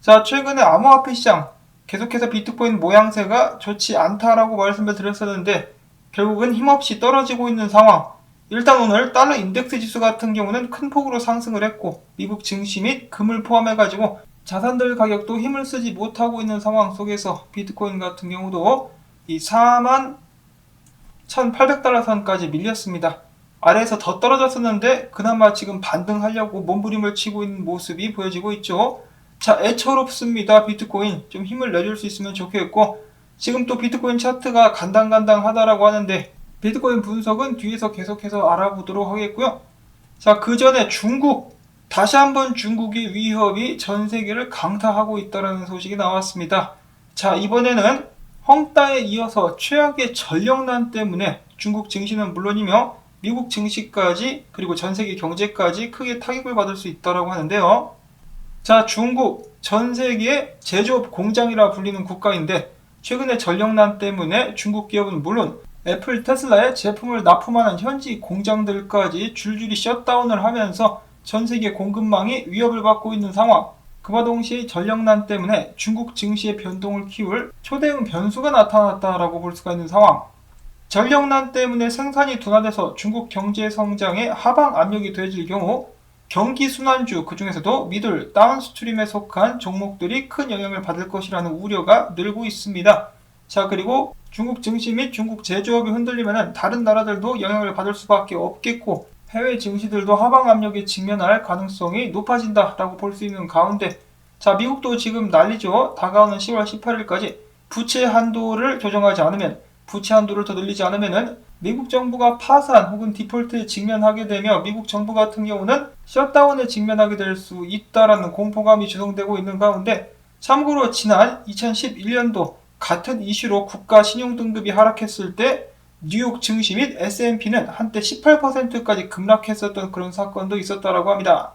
자, 최근에 암호화폐 시장 계속해서 비트코인 모양새가 좋지 않다라고 말씀을 드렸었는데 결국은 힘없이 떨어지고 있는 상황. 일단 오늘 달러 인덱스 지수 같은 경우는 큰 폭으로 상승을 했고 미국 증시 및 금을 포함해가지고 자산들 가격도 힘을 쓰지 못하고 있는 상황 속에서 비트코인 같은 경우도 이 41,800달러 선까지 밀렸습니다. 아래에서 더 떨어졌었는데 그나마 지금 반등하려고 몸부림을 치고 있는 모습이 보여지고 있죠. 자, 애처롭습니다. 비트코인 좀 힘을 내줄 수 있으면 좋겠고, 지금 또 비트코인 차트가 간당간당하다라고 하는데 비트코인 분석은 뒤에서 계속해서 알아보도록 하겠고요. 자, 그 전에 중국, 다시 한번 중국의 위협이 전 세계를 강타하고 있다는 소식이 나왔습니다. 자, 이번에는 헝다에 이어서 최악의 전력난 때문에 중국 증시는 물론이며 미국 증시까지 그리고 전 세계 경제까지 크게 타격을 받을 수 있다고 하는데요. 자, 중국 전 세계의 제조업 공장이라 불리는 국가인데 최근에 전력난 때문에 중국 기업은 물론 애플, 테슬라의 제품을 납품하는 현지 공장들까지 줄줄이 셧다운을 하면서 전 세계 공급망이 위협을 받고 있는 상황. 그와 동시에 전력난 때문에 중국 증시의 변동을 키울 초대형 변수가 나타났다라고 볼 수가 있는 상황. 전력난 때문에 생산이 둔화돼서 중국 경제 성장에 하방 압력이 되어질 경우 경기 순환주, 그 중에서도 미들, 다운스트림에 속한 종목들이 큰 영향을 받을 것이라는 우려가 늘고 있습니다. 자, 그리고 중국 증시 및 중국 제조업이 흔들리면 다른 나라들도 영향을 받을 수밖에 없겠고 해외 증시들도 하방 압력에 직면할 가능성이 높아진다라고 볼 수 있는 가운데, 자, 미국도 지금 난리죠. 다가오는 10월 18일까지 부채 한도를 조정하지 않으면, 부채 한도를 더 늘리지 않으면은 미국 정부가 파산 혹은 디폴트에 직면하게 되며 미국 정부 같은 경우는 셧다운에 직면하게 될 수 있다라는 공포감이 조성되고 있는 가운데, 참고로 지난 2011년도 같은 이슈로 국가 신용등급이 하락했을 때 뉴욕 증시 및 S&P는 한때 18%까지 급락했었던 그런 사건도 있었다라고 합니다.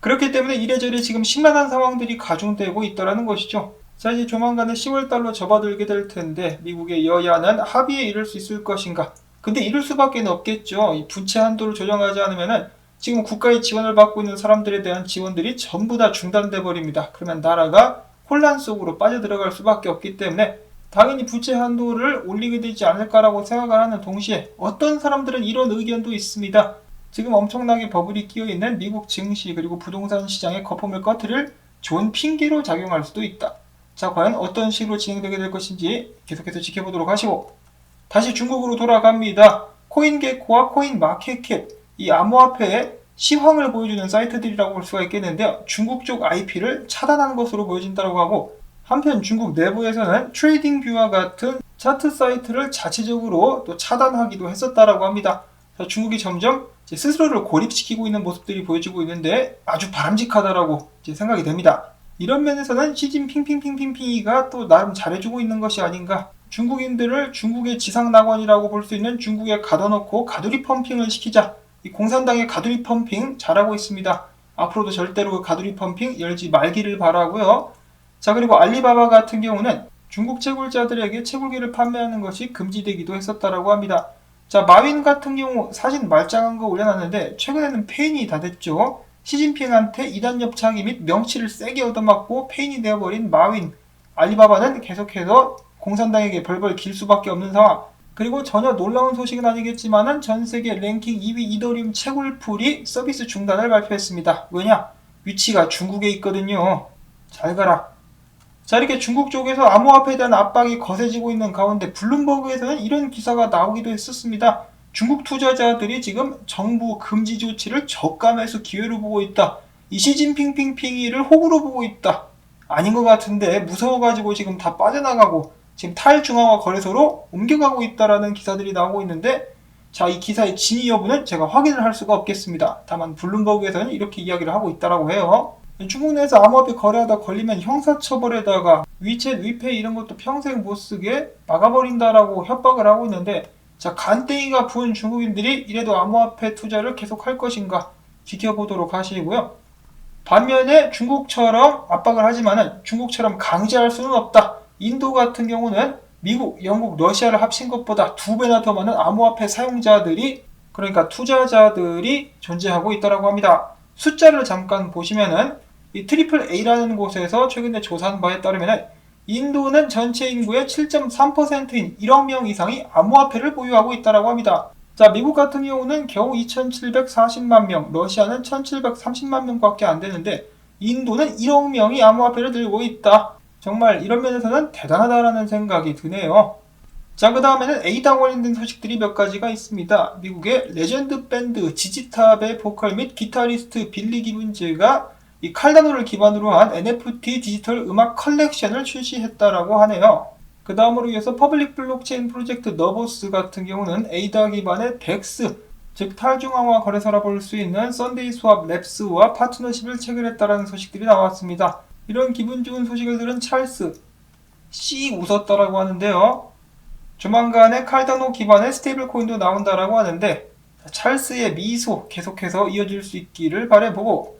그렇기 때문에 이래저래 지금 심란한 상황들이 가중되고 있다는 것이죠. 자, 이제 조만간에 10월달로 접어들게 될 텐데 미국의 여야는 합의에 이를 수 있을 것인가? 근데 이럴 수밖에 없겠죠. 이 부채 한도를 조정하지 않으면은 지금 국가의 지원을 받고 있는 사람들에 대한 지원들이 전부 다 중단돼 버립니다. 그러면 나라가 혼란 속으로 빠져들어갈 수밖에 없기 때문에 당연히 부채 한도를 올리게 되지 않을까라고 생각을 하는 동시에 어떤 사람들은 이런 의견도 있습니다. 지금 엄청나게 버블이 끼어있는 미국 증시 그리고 부동산 시장의 거품을 꺼트릴 좋은 핑계로 작용할 수도 있다. 자, 과연 어떤 식으로 진행되게 될 것인지 계속해서 지켜보도록 하시고, 다시 중국으로 돌아갑니다. 코인게코와 코인마켓캡, 이 암호화폐의 시황을 보여주는 사이트들이라고 볼 수가 있겠는데요. 중국 쪽 IP를 차단한 것으로 보여진다고 하고, 한편 중국 내부에서는 트레이딩뷰와 같은 차트 사이트를 자체적으로 또 차단하기도 했었다라고 합니다. 중국이 점점 스스로를 고립시키고 있는 모습들이 보여지고 있는데 아주 바람직하다라고 생각이 됩니다. 이런 면에서는 시진핑핑핑핑핑이가 또 나름 잘해주고 있는 것이 아닌가. 중국인들을 중국의 지상낙원이라고 볼 수 있는 중국에 가둬놓고 가두리 펌핑을 시키자. 이 공산당의 가두리 펌핑 잘하고 있습니다. 앞으로도 절대로 그 가두리 펌핑 열지 말기를 바라고요. 자, 그리고 알리바바 같은 경우는 중국 채굴자들에게 채굴기를 판매하는 것이 금지되기도 했었다라고 합니다. 자, 마윈 같은 경우 사진 말짱한 거 올려놨는데 최근에는 폐인이 다 됐죠. 시진핑한테 이단 협착이 및 명치를 세게 얻어맞고 폐인이 되어버린 마윈. 알리바바는 계속해서 공산당에게 벌벌 길 수밖에 없는 상황. 그리고 전혀 놀라운 소식은 아니겠지만은 전 세계 랭킹 2위 이더리움 채굴풀이 서비스 중단을 발표했습니다. 왜냐? 위치가 중국에 있거든요. 잘 가라. 자, 이렇게 중국 쪽에서 암호화폐에 대한 압박이 거세지고 있는 가운데 블룸버그에서는 이런 기사가 나오기도 했었습니다. 중국 투자자들이 지금 정부 금지 조치를 저가 매수 기회로 보고 있다. 이 시진핑핑핑이를 호구로 보고 있다. 아닌 것 같은데 무서워가지고 지금 다 빠져나가고 지금 탈중앙화 거래소로 옮겨가고 있다라는 기사들이 나오고 있는데, 자, 이 기사의 진위 여부는 제가 확인을 할 수가 없겠습니다. 다만 블룸버그에서는 이렇게 이야기를 하고 있다라고 해요. 중국 내에서 암호화폐 거래하다 걸리면 형사처벌에다가 위챗, 위페이 이런 것도 평생 못쓰게 막아버린다라고 협박을 하고 있는데, 자, 간땡이가 부은 중국인들이 이래도 암호화폐 투자를 계속할 것인가 지켜보도록 하시고요. 반면에 중국처럼 압박을 하지만은 중국처럼 강제할 수는 없다. 인도 같은 경우는 미국, 영국, 러시아를 합친 것보다 2배나 더 많은 암호화폐 사용자들이, 그러니까 투자자들이 존재하고 있다고 합니다. 숫자를 잠깐 보시면은 이 트리플 A라는 곳에서 최근에 조사한 바에 따르면 인도는 전체 인구의 7.3%인 1억 명 이상이 암호화폐를 보유하고 있다고 합니다. 자, 미국 같은 경우는 겨우 2,740만 명, 러시아는 1,730만 명밖에 안 되는데 인도는 1억 명이 암호화폐를 들고 있다. 정말 이런 면에서는 대단하다라는 생각이 드네요. 자, 그 다음에는 A당 관련된 소식들이 몇 가지가 있습니다. 미국의 레전드 밴드 지지탑의 보컬 및 기타리스트 빌리 기븐즈가 이 칼다노를 기반으로 한 NFT 디지털 음악 컬렉션을 출시했다라고 하네요. 그 다음으로 이어서 퍼블릭 블록체인 프로젝트 너보스 같은 경우는 에이다 기반의 덱스, 즉 탈중앙화 거래소라 볼 수 있는 썬데이 스왑 랩스와 파트너십을 체결했다라는 소식들이 나왔습니다. 이런 기분 좋은 소식을 들은 찰스, 씩 웃었다라고 하는데요. 조만간에 칼다노 기반의 스테이블 코인도 나온다라고 하는데 찰스의 미소 계속해서 이어질 수 있기를 바라보고,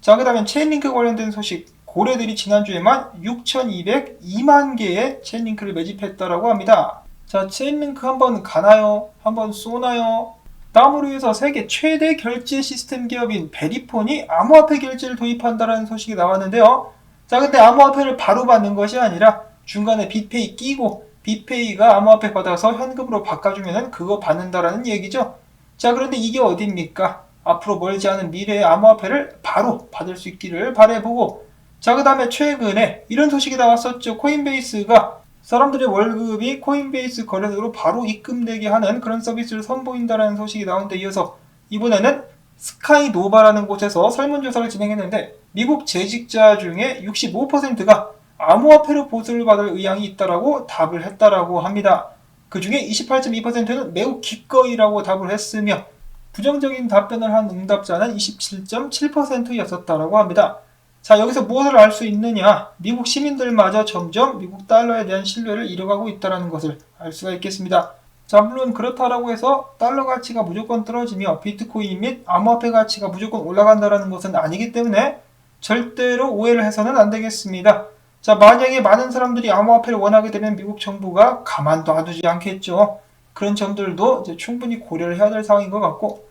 자, 그 다음에 체인링크 관련된 소식, 고래들이 지난주에만 6,202만 개의 체인링크를 매집했다라고 합니다. 자, 체인링크 한번 가나요? 한번 쏘나요? 다음으로 해서 세계 최대 결제 시스템 기업인 베리폰이 암호화폐 결제를 도입한다는 소식이 나왔는데요. 자, 근데 암호화폐를 바로 받는 것이 아니라 중간에 빗페이 끼고 빗페이가 암호화폐 받아서 현금으로 바꿔주면 그거 받는다라는 얘기죠. 자, 그런데 이게 어딥니까? 앞으로 멀지 않은 미래의 암호화폐를 바로 받을 수 있기를 바라보고, 자, 그 다음에 최근에 이런 소식이 나왔었죠. 코인베이스가 사람들의 월급이 코인베이스 거래소로 바로 입금되게 하는 그런 서비스를 선보인다는 소식이 나온 데 이어서 이번에는 스카이노바라는 곳에서 설문조사를 진행했는데 미국 재직자 중에 65%가 암호화폐로 보수를 받을 의향이 있다라고 답을 했다라고 합니다. 그 중에 28.2%는 매우 기꺼이라고 답을 했으며 부정적인 답변을 한 응답자는 27.7%였었다라고 합니다. 자, 여기서 무엇을 알 수 있느냐? 미국 시민들마저 점점 미국 달러에 대한 신뢰를 잃어가고 있다는 것을 알 수가 있겠습니다. 자, 물론 그렇다라고 해서 달러 가치가 무조건 떨어지며 비트코인 및 암호화폐 가치가 무조건 올라간다는 것은 아니기 때문에 절대로 오해를 해서는 안 되겠습니다. 자, 만약에 많은 사람들이 암호화폐를 원하게 되면 미국 정부가 가만도 놔두지 않겠죠. 그런 점들도 이제 충분히 고려를 해야 될 상황인 것 같고,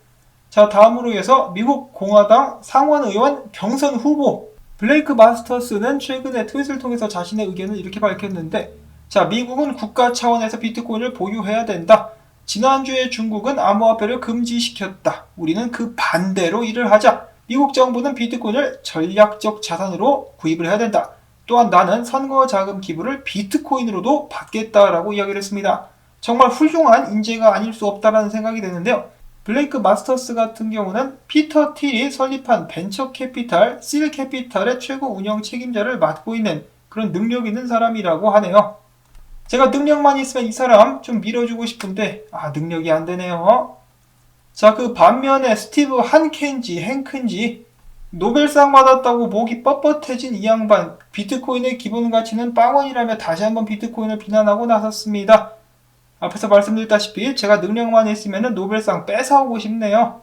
자, 다음으로 해서 미국 공화당 상원의원 경선 후보 블레이크 마스터스는 최근에 트윗을 통해서 자신의 의견을 이렇게 밝혔는데, 자, 미국은 국가 차원에서 비트코인을 보유해야 된다. 지난주에 중국은 암호화폐를 금지시켰다. 우리는 그 반대로 일을 하자. 미국 정부는 비트코인을 전략적 자산으로 구입을 해야 된다. 또한 나는 선거 자금 기부를 비트코인으로도 받겠다라고 이야기를 했습니다. 정말 훌륭한 인재가 아닐 수 없다라는 생각이 드는데요. 블레이크 마스터스 같은 경우는 피터 틸이 설립한 벤처 캐피탈, 실 캐피탈의 최고 운영 책임자를 맡고 있는 그런 능력 있는 사람이라고 하네요. 제가 능력만 있으면 이 사람 좀 밀어주고 싶은데 능력이 안 되네요. 자, 그 반면에 스티브 행큰지 노벨상 받았다고 목이 뻣뻣해진 이 양반, 비트코인의 기본 가치는 빵원이라며 다시 한번 비트코인을 비난하고 나섰습니다. 앞에서 말씀드렸다시피 제가 능력만 있으면 노벨상 뺏어오고 싶네요.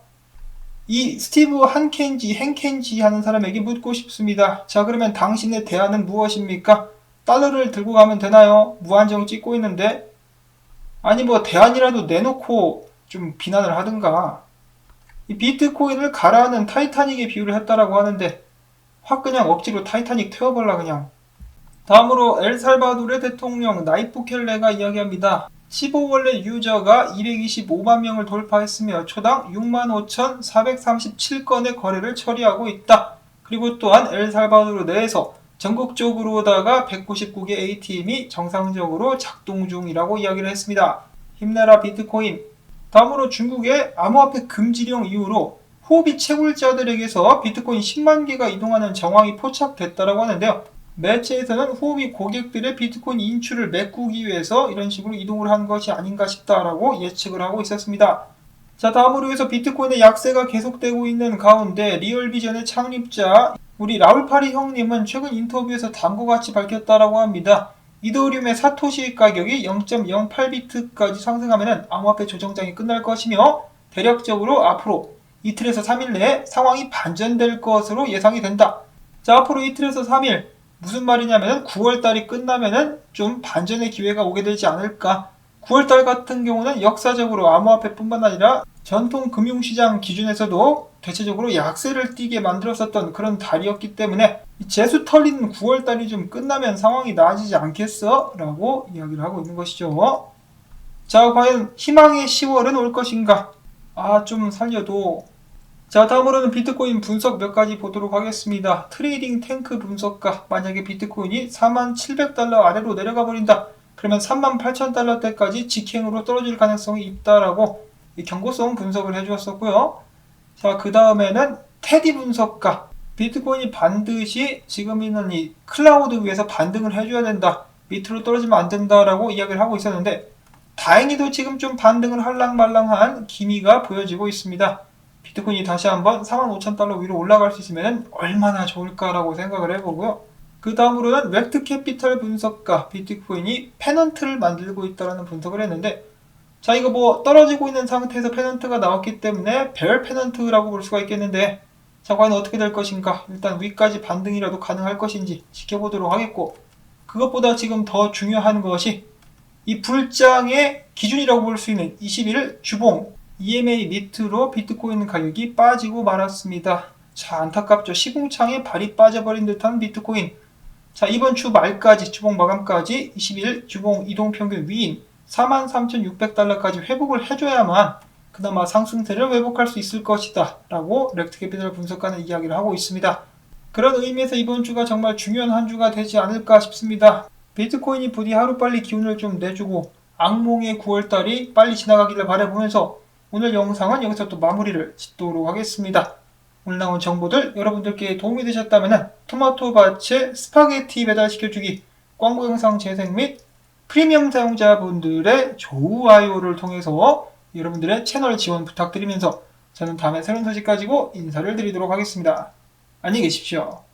이 스티브 행켄지 하는 사람에게 묻고 싶습니다. 자, 그러면 당신의 대안은 무엇입니까? 달러를 들고 가면 되나요? 무한정 찍고 있는데. 아니 뭐 대안이라도 내놓고 좀 비난을 하든가. 이 비트코인을 가라앉는 타이타닉에 비유를 했다라고 하는데 확 그냥 억지로 타이타닉 태워볼라 그냥. 다음으로 엘살바도르의 대통령 나이프 부켈레가 이야기합니다. 15원래 유저가 225만 명을 돌파했으며 초당 65,437건의 거래를 처리하고 있다. 그리고 또한 엘살바도르 내에서 전국적으로다가 199개 ATM이 정상적으로 작동 중이라고 이야기를 했습니다. 힘내라 비트코인. 다음으로 중국의 암호화폐 금지령 이후로 후비 채굴자들에게서 비트코인 10만 개가 이동하는 정황이 포착됐다고 하는데요. 매체에서는 후비 고객들의 비트코인 인출을 메꾸기 위해서 이런 식으로 이동을 한 것이 아닌가 싶다라고 예측을 하고 있었습니다. 자, 다음으로 해서 비트코인의 약세가 계속되고 있는 가운데 리얼비전의 창립자 우리 라울파리 형님은 최근 인터뷰에서 다음과 같이 밝혔다라고 합니다. 이더리움의 사토시 가격이 0.08비트까지 상승하면 암호화폐 조정장이 끝날 것이며 대략적으로 앞으로 이틀에서 3일 내에 상황이 반전될 것으로 예상이 된다. 자, 앞으로 이틀에서 3일 무슨 말이냐면 9월달이 끝나면은 좀 반전의 기회가 오게 되지 않을까. 9월달 같은 경우는 역사적으로 암호화폐뿐만 아니라 전통 금융시장 기준에서도 대체적으로 약세를 띠게 만들었었던 그런 달이었기 때문에 재수 털리는 9월달이 좀 끝나면 상황이 나아지지 않겠어? 라고 이야기를 하고 있는 것이죠. 자, 과연 희망의 10월은 올 것인가? 좀 살려도. 자, 다음으로는 비트코인 분석 몇 가지 보도록 하겠습니다. 트레이딩 탱크 분석가, 만약에 비트코인이 4700달러 아래로 내려가 버린다. 그러면 38,000달러대까지 직행으로 떨어질 가능성이 있다라고 경고성 분석을 해주었었고요. 자, 그 다음에는 테디 분석가, 비트코인이 반드시 지금 있는 이 클라우드 위에서 반등을 해줘야 된다. 밑으로 떨어지면 안 된다라고 이야기를 하고 있었는데 다행히도 지금 좀 반등을 할랑말랑한 기미가 보여지고 있습니다. 비트코인이 다시 한번 45,000달러 위로 올라갈 수 있으면 얼마나 좋을까라고 생각을 해보고요. 그 다음으로는 웹트 캐피털 분석가, 비트코인이 페넌트를 만들고 있다는 분석을 했는데 자, 이거 뭐 떨어지고 있는 상태에서 페넌트가 나왔기 때문에 별 페넌트라고 볼 수가 있겠는데 자, 과연 어떻게 될 것인가? 일단 위까지 반등이라도 가능할 것인지 지켜보도록 하겠고, 그것보다 지금 더 중요한 것이 이 불장의 기준이라고 볼 수 있는 21일 주봉 EMA 밑으로 비트코인 가격이 빠지고 말았습니다. 자, 안타깝죠. 시궁창에 발이 빠져버린 듯한 비트코인. 자, 이번 주 말까지 주봉 마감까지 21일 주봉 이동평균 위인 43,600달러까지 회복을 해줘야만 그나마 상승세를 회복할 수 있을 것이다 라고 렉트캐피털 분석가는 이야기를 하고 있습니다. 그런 의미에서 이번 주가 정말 중요한 한 주가 되지 않을까 싶습니다. 비트코인이 부디 하루빨리 기운을 좀 내주고 악몽의 9월달이 빨리 지나가기를 바라보면서 오늘 영상은 여기서 또 마무리를 짓도록 하겠습니다. 오늘 나온 정보들 여러분들께 도움이 되셨다면 토마토밭에 스파게티 배달시켜주기 광고 영상 재생 및 프리미엄 사용자분들의 좋아요를 통해서 여러분들의 채널 지원 부탁드리면서 저는 다음에 새로운 소식 가지고 인사를 드리도록 하겠습니다. 안녕히 계십시오.